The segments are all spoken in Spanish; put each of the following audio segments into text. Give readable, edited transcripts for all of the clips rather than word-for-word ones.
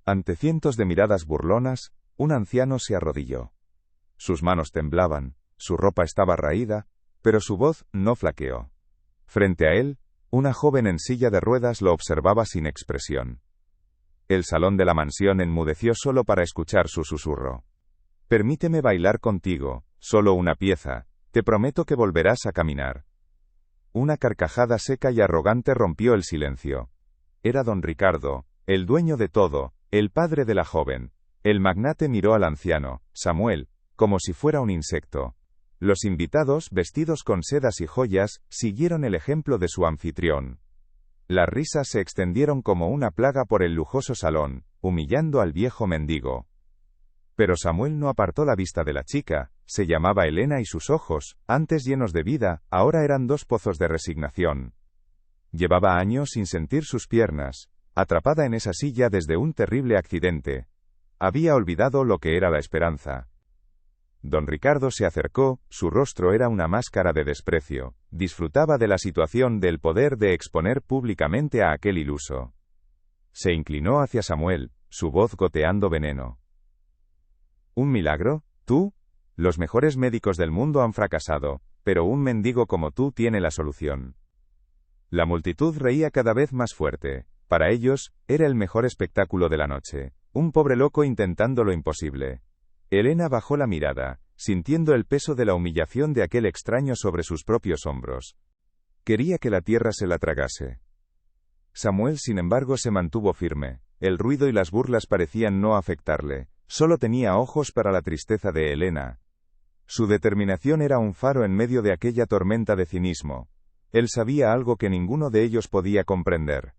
Ante cientos de miradas burlonas, un anciano se arrodilló. Sus manos temblaban, su ropa estaba raída, pero su voz no flaqueó. Frente a él, una joven en silla de ruedas lo observaba sin expresión. El salón de la mansión enmudeció solo para escuchar su susurro. «Permíteme bailar contigo, solo una pieza, te prometo que volverás a caminar». Una carcajada seca y arrogante rompió el silencio. Era don Ricardo, el dueño de todo, el padre de la joven. El magnate miró al anciano, Samuel, como si fuera un insecto. Los invitados, vestidos con sedas y joyas, siguieron el ejemplo de su anfitrión. Las risas se extendieron como una plaga por el lujoso salón, humillando al viejo mendigo. Pero Samuel no apartó la vista de la chica, se llamaba Elena y sus ojos, antes llenos de vida, ahora eran dos pozos de resignación. Llevaba años sin sentir sus piernas, atrapada en esa silla desde un terrible accidente. Había olvidado lo que era la esperanza. Don Ricardo se acercó, su rostro era una máscara de desprecio, disfrutaba de la situación del poder de exponer públicamente a aquel iluso. Se inclinó hacia Samuel, su voz goteando veneno. ¿Un milagro? ¿Tú? Los mejores médicos del mundo han fracasado, pero un mendigo como tú tiene la solución. La multitud reía cada vez más fuerte. Para ellos, era el mejor espectáculo de la noche, un pobre loco intentando lo imposible. Elena bajó la mirada, sintiendo el peso de la humillación de aquel extraño sobre sus propios hombros. Quería que la tierra se la tragase. Samuel, sin embargo, se mantuvo firme. El ruido y las burlas parecían no afectarle. Solo tenía ojos para la tristeza de Elena. Su determinación era un faro en medio de aquella tormenta de cinismo. Él sabía algo que ninguno de ellos podía comprender.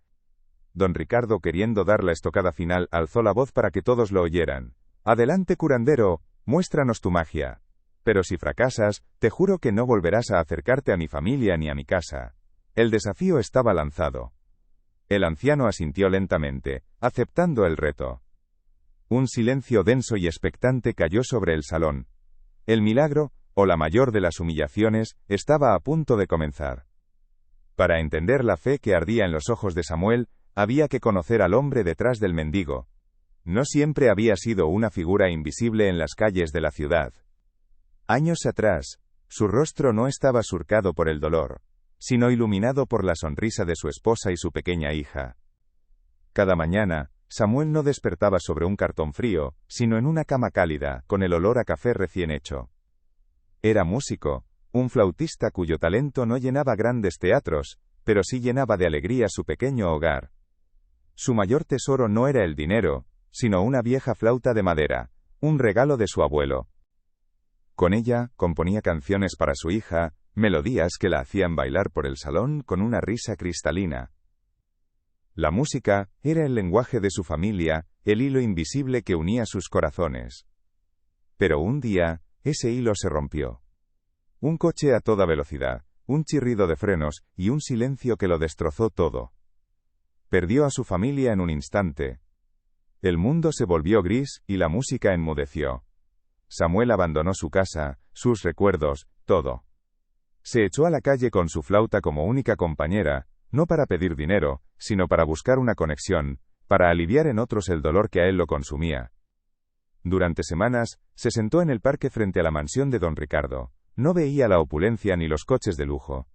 Don Ricardo, queriendo dar la estocada final, alzó la voz para que todos lo oyeran. «Adelante, curandero, muéstranos tu magia. Pero si fracasas, te juro que no volverás a acercarte a mi familia ni a mi casa». El desafío estaba lanzado. El anciano asintió lentamente, aceptando el reto. Un silencio denso y expectante cayó sobre el salón. El milagro, o la mayor de las humillaciones, estaba a punto de comenzar. Para entender la fe que ardía en los ojos de Samuel, había que conocer al hombre detrás del mendigo. No siempre había sido una figura invisible en las calles de la ciudad. Años atrás, su rostro no estaba surcado por el dolor, sino iluminado por la sonrisa de su esposa y su pequeña hija. Cada mañana, Samuel no despertaba sobre un cartón frío, sino en una cama cálida, con el olor a café recién hecho. Era músico, un flautista cuyo talento no llenaba grandes teatros, pero sí llenaba de alegría su pequeño hogar. Su mayor tesoro no era el dinero, sino una vieja flauta de madera, un regalo de su abuelo. Con ella, componía canciones para su hija, melodías que la hacían bailar por el salón con una risa cristalina. La música era el lenguaje de su familia, el hilo invisible que unía sus corazones. Pero un día, ese hilo se rompió. Un coche a toda velocidad, un chirrido de frenos, y un silencio que lo destrozó todo. Perdió a su familia en un instante. El mundo se volvió gris, y la música enmudeció. Samuel abandonó su casa, sus recuerdos, todo. Se echó a la calle con su flauta como única compañera, no para pedir dinero, sino para buscar una conexión, para aliviar en otros el dolor que a él lo consumía. Durante semanas, se sentó en el parque frente a la mansión de don Ricardo. No veía la opulencia ni los coches de lujo.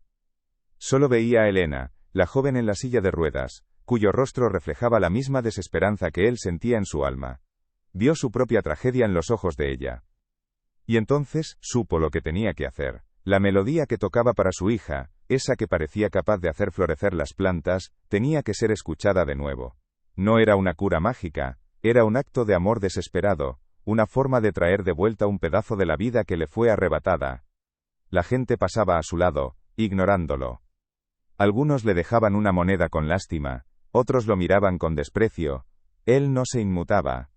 Solo veía a Elena, la joven en la silla de ruedas, cuyo rostro reflejaba la misma desesperanza que él sentía en su alma. Vio su propia tragedia en los ojos de ella. Y entonces, supo lo que tenía que hacer. La melodía que tocaba para su hija, esa que parecía capaz de hacer florecer las plantas, tenía que ser escuchada de nuevo. No era una cura mágica, era un acto de amor desesperado, una forma de traer de vuelta un pedazo de la vida que le fue arrebatada. La gente pasaba a su lado, ignorándolo. Algunos le dejaban una moneda con lástima, otros lo miraban con desprecio. Él no se inmutaba.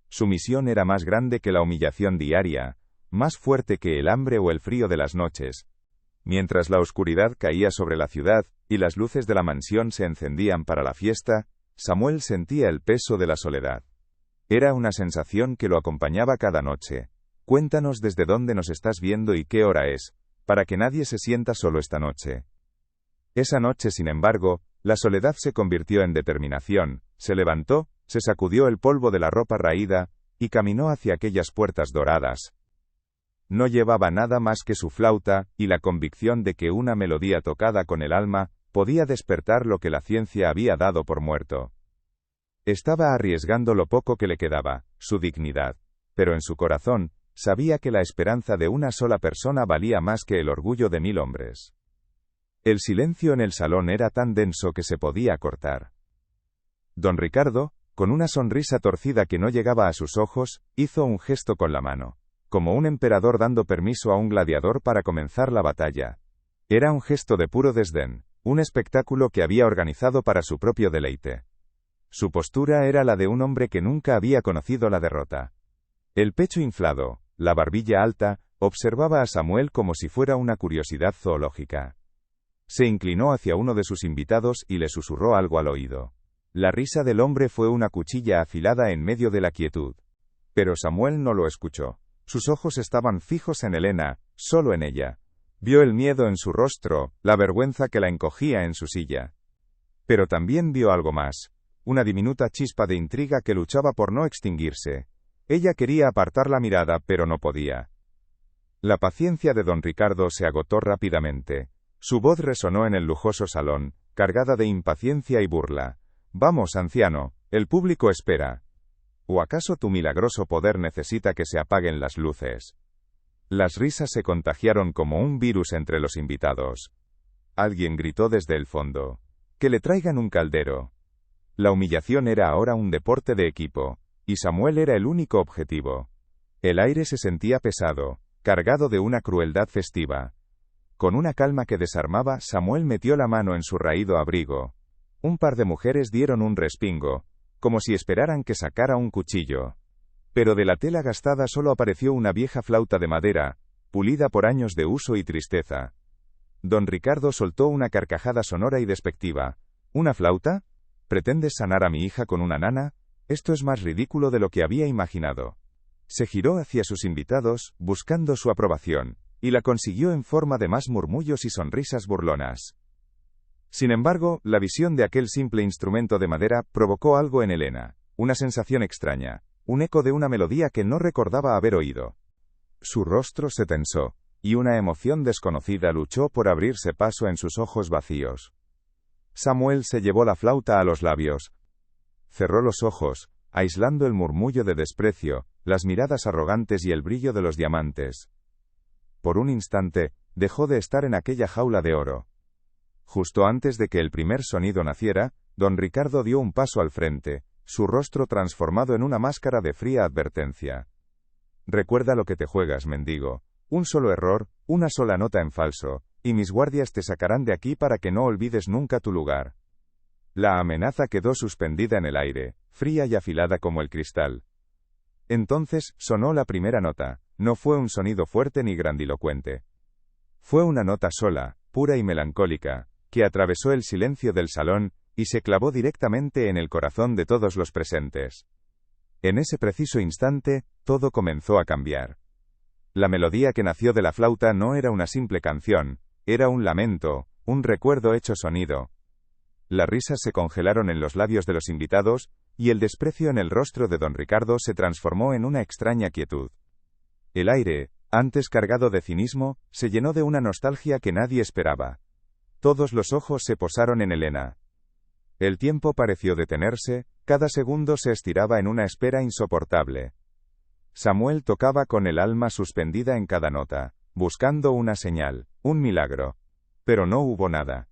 Su misión era más grande que la humillación diaria, más fuerte que el hambre o el frío de las noches. Mientras la oscuridad caía sobre la ciudad, y las luces de la mansión se encendían para la fiesta, Samuel sentía el peso de la soledad. Era una sensación que lo acompañaba cada noche. Cuéntanos desde dónde nos estás viendo y qué hora es, para que nadie se sienta solo esta noche. Esa noche, sin embargo, la soledad se convirtió en determinación, se levantó, se sacudió el polvo de la ropa raída, y caminó hacia aquellas puertas doradas. No llevaba nada más que su flauta, y la convicción de que una melodía tocada con el alma, podía despertar lo que la ciencia había dado por muerto. Estaba arriesgando lo poco que le quedaba, su dignidad. Pero en su corazón, sabía que la esperanza de una sola persona valía más que el orgullo de 1000 hombres. El silencio en el salón era tan denso que se podía cortar. Don Ricardo, con una sonrisa torcida que no llegaba a sus ojos, hizo un gesto con la mano, como un emperador dando permiso a un gladiador para comenzar la batalla. Era un gesto de puro desdén, un espectáculo que había organizado para su propio deleite. Su postura era la de un hombre que nunca había conocido la derrota. El pecho inflado, la barbilla alta, observaba a Samuel como si fuera una curiosidad zoológica. Se inclinó hacia uno de sus invitados y le susurró algo al oído. La risa del hombre fue una cuchilla afilada en medio de la quietud. Pero Samuel no lo escuchó. Sus ojos estaban fijos en Helena, solo en ella. Vio el miedo en su rostro, la vergüenza que la encogía en su silla. Pero también vio algo más, una diminuta chispa de intriga que luchaba por no extinguirse. Ella quería apartar la mirada, pero no podía. La paciencia de don Ricardo se agotó rápidamente. Su voz resonó en el lujoso salón, cargada de impaciencia y burla. «Vamos, anciano, el público espera. ¿O acaso tu milagroso poder necesita que se apaguen las luces?» Las risas se contagiaron como un virus entre los invitados. Alguien gritó desde el fondo. «Que le traigan un caldero». La humillación era ahora un deporte de equipo, y Samuel era el único objetivo. El aire se sentía pesado, cargado de una crueldad festiva. Con una calma que desarmaba, Samuel metió la mano en su raído abrigo. Un par de mujeres dieron un respingo, como si esperaran que sacara un cuchillo. Pero de la tela gastada solo apareció una vieja flauta de madera, pulida por años de uso y tristeza. Don Ricardo soltó una carcajada sonora y despectiva. ¿Una flauta? ¿Pretendes sanar a mi hija con una nana? Esto es más ridículo de lo que había imaginado. Se giró hacia sus invitados, buscando su aprobación, y la consiguió en forma de más murmullos y sonrisas burlonas. Sin embargo, la visión de aquel simple instrumento de madera provocó algo en Helena, una sensación extraña, un eco de una melodía que no recordaba haber oído. Su rostro se tensó, y una emoción desconocida luchó por abrirse paso en sus ojos vacíos. Samuel se llevó la flauta a los labios. Cerró los ojos, aislando el murmullo de desprecio, las miradas arrogantes y el brillo de los diamantes. Por un instante, dejó de estar en aquella jaula de oro. Justo antes de que el primer sonido naciera, don Ricardo dio un paso al frente, su rostro transformado en una máscara de fría advertencia. «Recuerda lo que te juegas, mendigo. Un solo error, una sola nota en falso, y mis guardias te sacarán de aquí para que no olvides nunca tu lugar». La amenaza quedó suspendida en el aire, fría y afilada como el cristal. Entonces, sonó la primera nota. No fue un sonido fuerte ni grandilocuente. Fue una nota sola, pura y melancólica, que atravesó el silencio del salón, y se clavó directamente en el corazón de todos los presentes. En ese preciso instante, todo comenzó a cambiar. La melodía que nació de la flauta no era una simple canción, era un lamento, un recuerdo hecho sonido. Las risas se congelaron en los labios de los invitados, y el desprecio en el rostro de don Ricardo se transformó en una extraña quietud. El aire, antes cargado de cinismo, se llenó de una nostalgia que nadie esperaba. Todos los ojos se posaron en Helena. El tiempo pareció detenerse, cada segundo se estiraba en una espera insoportable. Samuel tocaba con el alma suspendida en cada nota, buscando una señal, un milagro. Pero no hubo nada.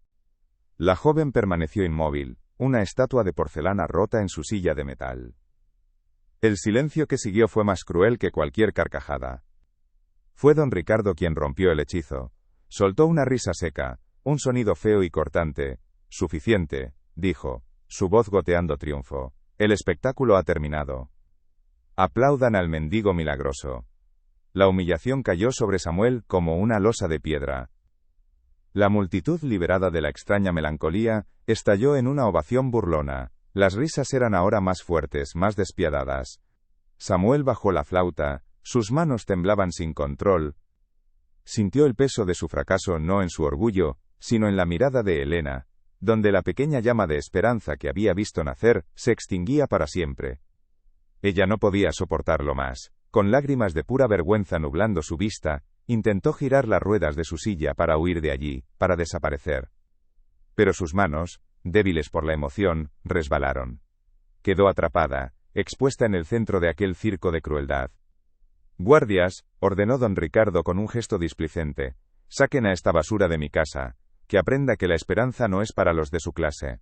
La joven permaneció inmóvil, una estatua de porcelana rota en su silla de metal. El silencio que siguió fue más cruel que cualquier carcajada. Fue don Ricardo quien rompió el hechizo. Soltó una risa seca, un sonido feo y cortante. «Suficiente», dijo, su voz goteando triunfo. «El espectáculo ha terminado. Aplaudan al mendigo milagroso». La humillación cayó sobre Samuel como una losa de piedra. La multitud, liberada de la extraña melancolía, estalló en una ovación burlona. Las risas eran ahora más fuertes, más despiadadas. Samuel bajó la flauta, sus manos temblaban sin control. Sintió el peso de su fracaso no en su orgullo, sino en la mirada de Helena, donde la pequeña llama de esperanza que había visto nacer, se extinguía para siempre. Ella no podía soportarlo más. Con lágrimas de pura vergüenza nublando su vista, intentó girar las ruedas de su silla para huir de allí, para desaparecer. Pero sus manos, débiles por la emoción, resbalaron. Quedó atrapada, expuesta en el centro de aquel circo de crueldad. «Guardias», ordenó don Ricardo con un gesto displicente, «saquen a esta basura de mi casa, que aprenda que la esperanza no es para los de su clase».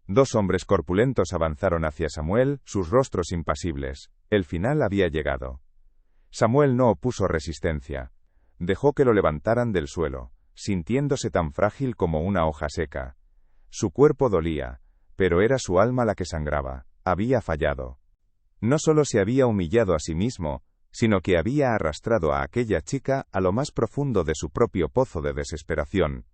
2 hombres corpulentos avanzaron hacia Samuel, sus rostros impasibles. El final había llegado. Samuel no opuso resistencia. Dejó que lo levantaran del suelo, sintiéndose tan frágil como una hoja seca. Su cuerpo dolía, pero era su alma la que sangraba. Había fallado. No solo se había humillado a sí mismo, sino que había arrastrado a aquella chica a lo más profundo de su propio pozo de desesperación.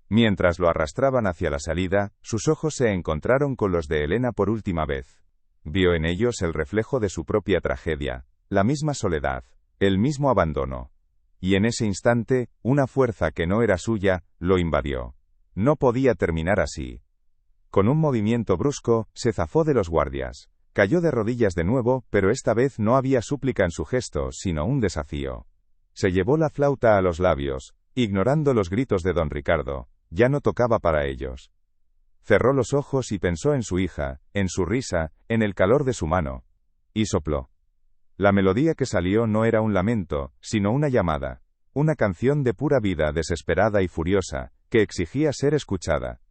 Mientras lo arrastraban hacia la salida, sus ojos se encontraron con los de Elena por última vez. Vio en ellos el reflejo de su propia tragedia, la misma soledad, el mismo abandono. Y en ese instante, una fuerza que no era suya, lo invadió. No podía terminar así. Con un movimiento brusco, se zafó de los guardias. Cayó de rodillas de nuevo, pero esta vez no había súplica en su gesto, sino un desafío. Se llevó la flauta a los labios, ignorando los gritos de don Ricardo. Ya no tocaba para ellos. Cerró los ojos y pensó en su hija, en su risa, en el calor de su mano. Y sopló. La melodía que salió no era un lamento, sino una llamada. Una canción de pura vida desesperada y furiosa, que exigía ser escuchada.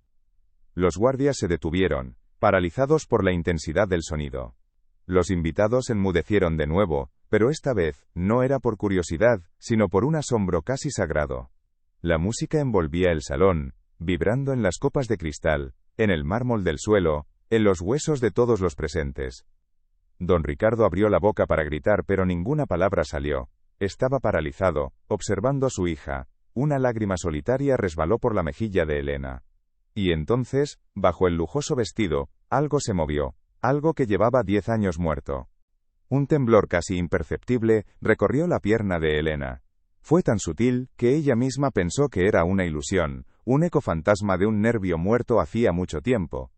Los guardias se detuvieron, paralizados por la intensidad del sonido. Los invitados enmudecieron de nuevo, pero esta vez, no era por curiosidad, sino por un asombro casi sagrado. La música envolvía el salón, vibrando en las copas de cristal, en el mármol del suelo, en los huesos de todos los presentes. Don Ricardo abrió la boca para gritar, pero ninguna palabra salió. Estaba paralizado, observando a su hija. Una lágrima solitaria resbaló por la mejilla de Elena. Y entonces, bajo el lujoso vestido, algo se movió, algo que llevaba 10 años muerto. Un temblor casi imperceptible recorrió la pierna de Elena. Fue tan sutil que ella misma pensó que era una ilusión, un eco fantasma de un nervio muerto hacía mucho tiempo.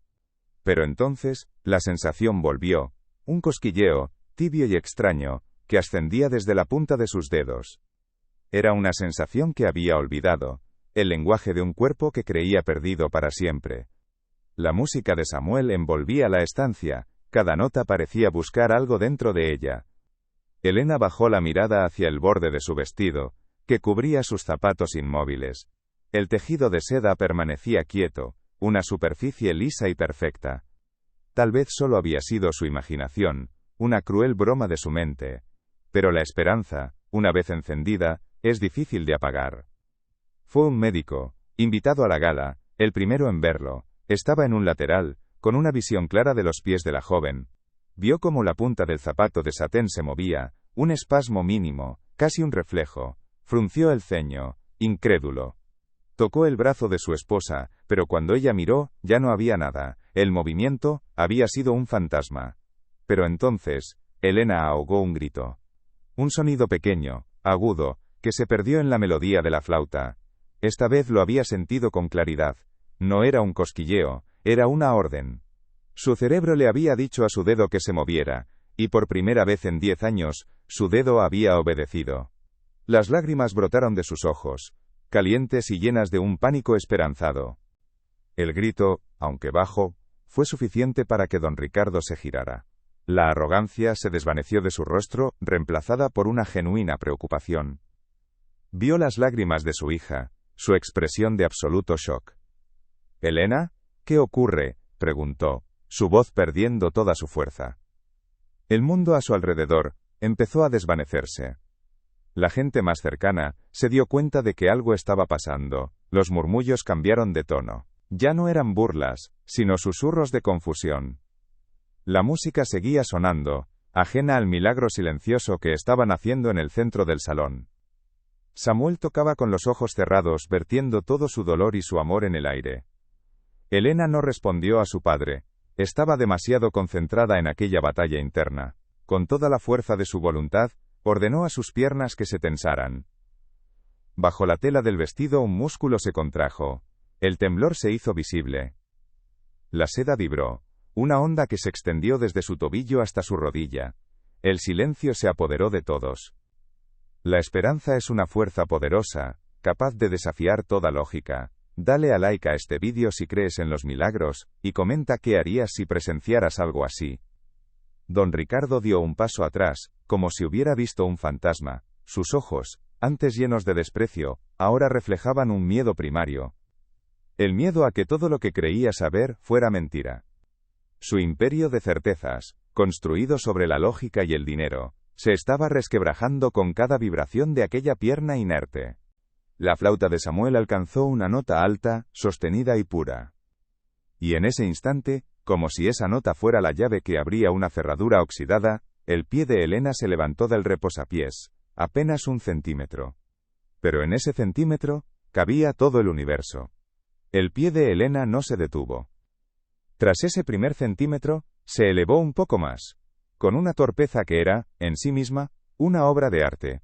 Pero entonces, la sensación volvió, un cosquilleo, tibio y extraño, que ascendía desde la punta de sus dedos. Era una sensación que había olvidado, el lenguaje de un cuerpo que creía perdido para siempre. La música de Samuel envolvía la estancia, cada nota parecía buscar algo dentro de ella. Elena bajó la mirada hacia el borde de su vestido, que cubría sus zapatos inmóviles. El tejido de seda permanecía quieto, una superficie lisa y perfecta. Tal vez solo había sido su imaginación, una cruel broma de su mente. Pero la esperanza, una vez encendida, es difícil de apagar. Fue un médico, invitado a la gala, el primero en verlo. Estaba en un lateral, con una visión clara de los pies de la joven. Vio cómo la punta del zapato de satén se movía, un espasmo mínimo, casi un reflejo. Frunció el ceño, incrédulo. Tocó el brazo de su esposa, pero cuando ella miró, ya no había nada. El movimiento había sido un fantasma. Pero entonces, Elena ahogó un grito. Un sonido pequeño, agudo, que se perdió en la melodía de la flauta. Esta vez lo había sentido con claridad. No era un cosquilleo, era una orden. Su cerebro le había dicho a su dedo que se moviera, y por primera vez en 10 años, su dedo había obedecido. Las lágrimas brotaron de sus ojos, calientes y llenas de un pánico esperanzado. El grito, aunque bajo, fue suficiente para que don Ricardo se girara. La arrogancia se desvaneció de su rostro, reemplazada por una genuina preocupación. Vio las lágrimas de su hija, su expresión de absoluto shock. «¿Elena? ¿Qué ocurre?», preguntó, su voz perdiendo toda su fuerza. El mundo a su alrededor empezó a desvanecerse. La gente más cercana se dio cuenta de que algo estaba pasando. Los murmullos cambiaron de tono. Ya no eran burlas, sino susurros de confusión. La música seguía sonando, ajena al milagro silencioso que estaban haciendo en el centro del salón. Samuel tocaba con los ojos cerrados, vertiendo todo su dolor y su amor en el aire. Elena no respondió a su padre. Estaba demasiado concentrada en aquella batalla interna. Con toda la fuerza de su voluntad, ordenó a sus piernas que se tensaran. Bajo la tela del vestido un músculo se contrajo. El temblor se hizo visible. La seda vibró, una onda que se extendió desde su tobillo hasta su rodilla. El silencio se apoderó de todos. La esperanza es una fuerza poderosa, capaz de desafiar toda lógica. Dale a like a este vídeo si crees en los milagros, y comenta qué harías si presenciaras algo así. Don Ricardo dio un paso atrás, como si hubiera visto un fantasma. Sus ojos, antes llenos de desprecio, ahora reflejaban un miedo primario. El miedo a que todo lo que creía saber fuera mentira. Su imperio de certezas, construido sobre la lógica y el dinero, se estaba resquebrajando con cada vibración de aquella pierna inerte. La flauta de Samuel alcanzó una nota alta, sostenida y pura. Y en ese instante, como si esa nota fuera la llave que abría una cerradura oxidada, el pie de Elena se levantó del reposapiés, apenas 1 centímetro. Pero en ese centímetro, cabía todo el universo. El pie de Elena no se detuvo. Tras ese primer centímetro, se elevó un poco más, con una torpeza que era, en sí misma, una obra de arte.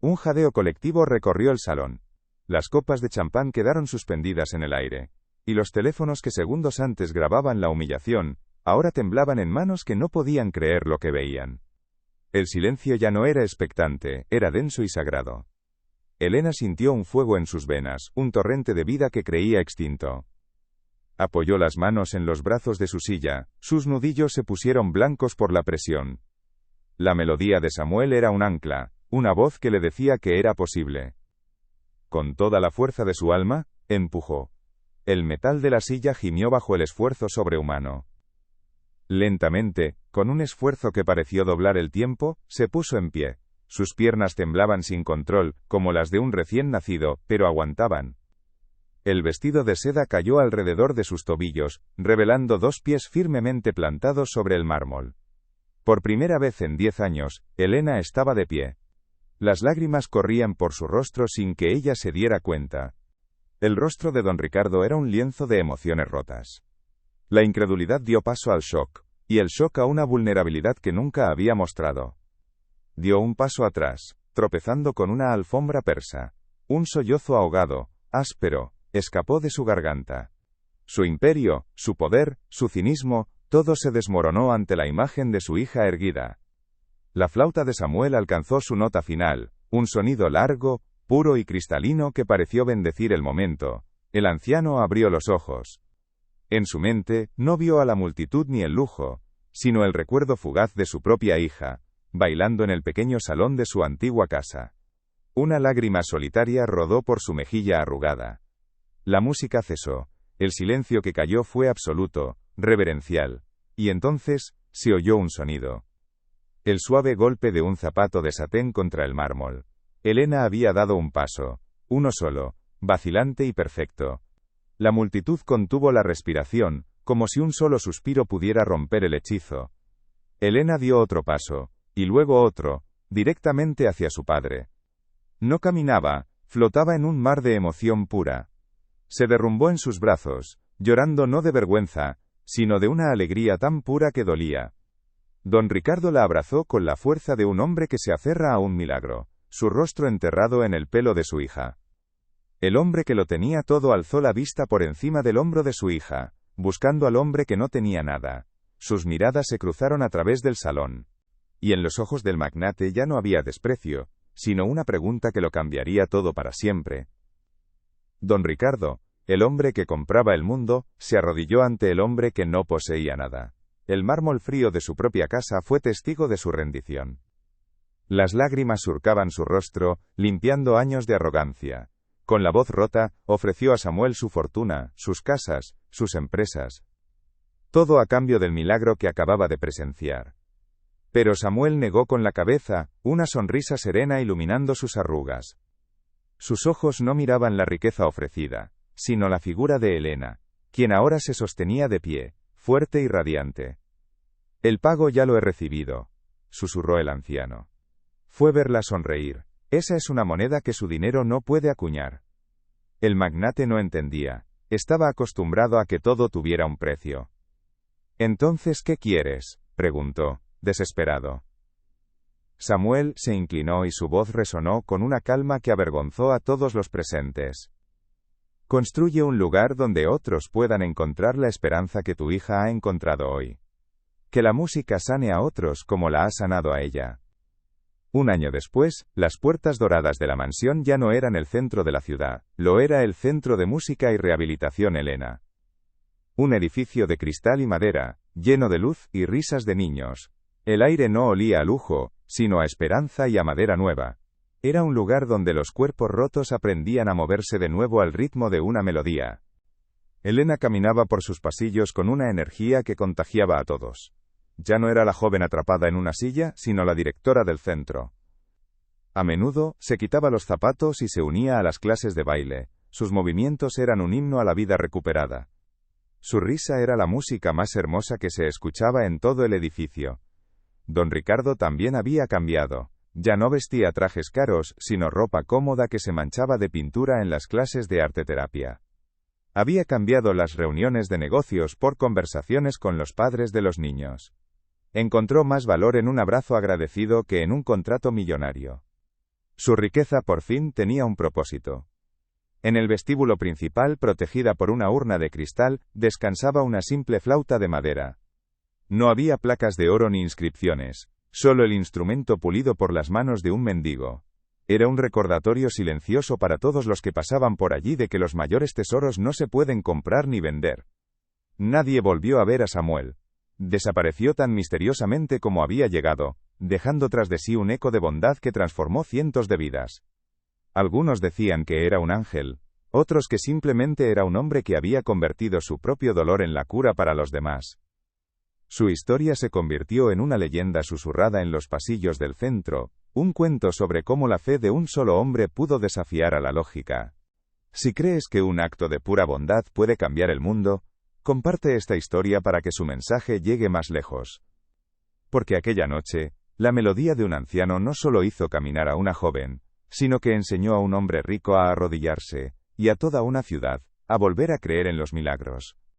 Un jadeo colectivo recorrió el salón. Las copas de champán quedaron suspendidas en el aire, y los teléfonos que segundos antes grababan la humillación, ahora temblaban en manos que no podían creer lo que veían. El silencio ya no era expectante, era denso y sagrado. Elena sintió un fuego en sus venas, un torrente de vida que creía extinto. Apoyó las manos en los brazos de su silla, sus nudillos se pusieron blancos por la presión. La melodía de Samuel era un ancla, una voz que le decía que era posible. Con toda la fuerza de su alma, empujó. El metal de la silla gimió bajo el esfuerzo sobrehumano. Lentamente, con un esfuerzo que pareció doblar el tiempo, se puso en pie. Sus piernas temblaban sin control, como las de un recién nacido, pero aguantaban. El vestido de seda cayó alrededor de sus tobillos, revelando 2 pies firmemente plantados sobre el mármol. Por primera vez en 10 años, Elena estaba de pie. Las lágrimas corrían por su rostro sin que ella se diera cuenta. El rostro de don Ricardo era un lienzo de emociones rotas. La incredulidad dio paso al shock, y el shock a una vulnerabilidad que nunca había mostrado. Dio un paso atrás, tropezando con una alfombra persa. Un sollozo ahogado, áspero, escapó de su garganta. Su imperio, su poder, su cinismo, todo se desmoronó ante la imagen de su hija erguida. La flauta de Samuel alcanzó su nota final, un sonido largo, puro y cristalino que pareció bendecir el momento. El anciano abrió los ojos. En su mente, no vio a la multitud ni el lujo, sino el recuerdo fugaz de su propia hija, bailando en el pequeño salón de su antigua casa. Una lágrima solitaria rodó por su mejilla arrugada. La música cesó, el silencio que cayó fue absoluto, reverencial, y entonces, se oyó un sonido. El suave golpe de un zapato de satén contra el mármol. Elena había dado un paso, uno solo, vacilante y perfecto. La multitud contuvo la respiración, como si un solo suspiro pudiera romper el hechizo. Elena dio otro paso, y luego otro, directamente hacia su padre. No caminaba, flotaba en un mar de emoción pura. Se derrumbó en sus brazos, llorando no de vergüenza, sino de una alegría tan pura que dolía. Don Ricardo la abrazó con la fuerza de un hombre que se aferra a un milagro, su rostro enterrado en el pelo de su hija. El hombre que lo tenía todo alzó la vista por encima del hombro de su hija, buscando al hombre que no tenía nada. Sus miradas se cruzaron a través del salón. Y en los ojos del magnate ya no había desprecio, sino una pregunta que lo cambiaría todo para siempre. Don Ricardo, el hombre que compraba el mundo, se arrodilló ante el hombre que no poseía nada. El mármol frío de su propia casa fue testigo de su rendición. Las lágrimas surcaban su rostro, limpiando años de arrogancia. Con la voz rota, ofreció a Samuel su fortuna, sus casas, sus empresas. Todo a cambio del milagro que acababa de presenciar. Pero Samuel negó con la cabeza, una sonrisa serena iluminando sus arrugas. Sus ojos no miraban la riqueza ofrecida, sino la figura de Elena, quien ahora se sostenía de pie, fuerte y radiante. El pago ya lo he recibido, susurró el anciano. Fue verla sonreír. Esa es una moneda que su dinero no puede acuñar. El magnate no entendía. Estaba acostumbrado a que todo tuviera un precio. «¿Entonces qué quieres?», preguntó, desesperado. Samuel se inclinó y su voz resonó con una calma que avergonzó a todos los presentes. Construye un lugar donde otros puedan encontrar la esperanza que tu hija ha encontrado hoy. Que la música sane a otros como la ha sanado a ella. Un año después, las puertas doradas de la mansión ya no eran el centro de la ciudad, lo era el Centro de Música y Rehabilitación Helena. Un edificio de cristal y madera, lleno de luz y risas de niños. El aire no olía a lujo, sino a esperanza y a madera nueva. Era un lugar donde los cuerpos rotos aprendían a moverse de nuevo al ritmo de una melodía. Helena caminaba por sus pasillos con una energía que contagiaba a todos. Ya no era la joven atrapada en una silla, sino la directora del centro. A menudo, se quitaba los zapatos y se unía a las clases de baile. Sus movimientos eran un himno a la vida recuperada. Su risa era la música más hermosa que se escuchaba en todo el edificio. Don Ricardo también había cambiado. Ya no vestía trajes caros, sino ropa cómoda que se manchaba de pintura en las clases de arteterapia. Había cambiado las reuniones de negocios por conversaciones con los padres de los niños. Encontró más valor en un abrazo agradecido que en un contrato millonario. Su riqueza por fin tenía un propósito. En el vestíbulo principal, protegida por una urna de cristal, descansaba una simple flauta de madera. No había placas de oro ni inscripciones, solo el instrumento pulido por las manos de un mendigo. Era un recordatorio silencioso para todos los que pasaban por allí de que los mayores tesoros no se pueden comprar ni vender. Nadie volvió a ver a Samuel. Desapareció tan misteriosamente como había llegado, dejando tras de sí un eco de bondad que transformó cientos de vidas. Algunos decían que era un ángel, otros que simplemente era un hombre que había convertido su propio dolor en la cura para los demás. Su historia se convirtió en una leyenda susurrada en los pasillos del centro, un cuento sobre cómo la fe de un solo hombre pudo desafiar a la lógica. Si crees que un acto de pura bondad puede cambiar el mundo, comparte esta historia para que su mensaje llegue más lejos. Porque aquella noche, la melodía de un anciano no solo hizo caminar a una joven, sino que enseñó a un hombre rico a arrodillarse, y a toda una ciudad, a volver a creer en los milagros.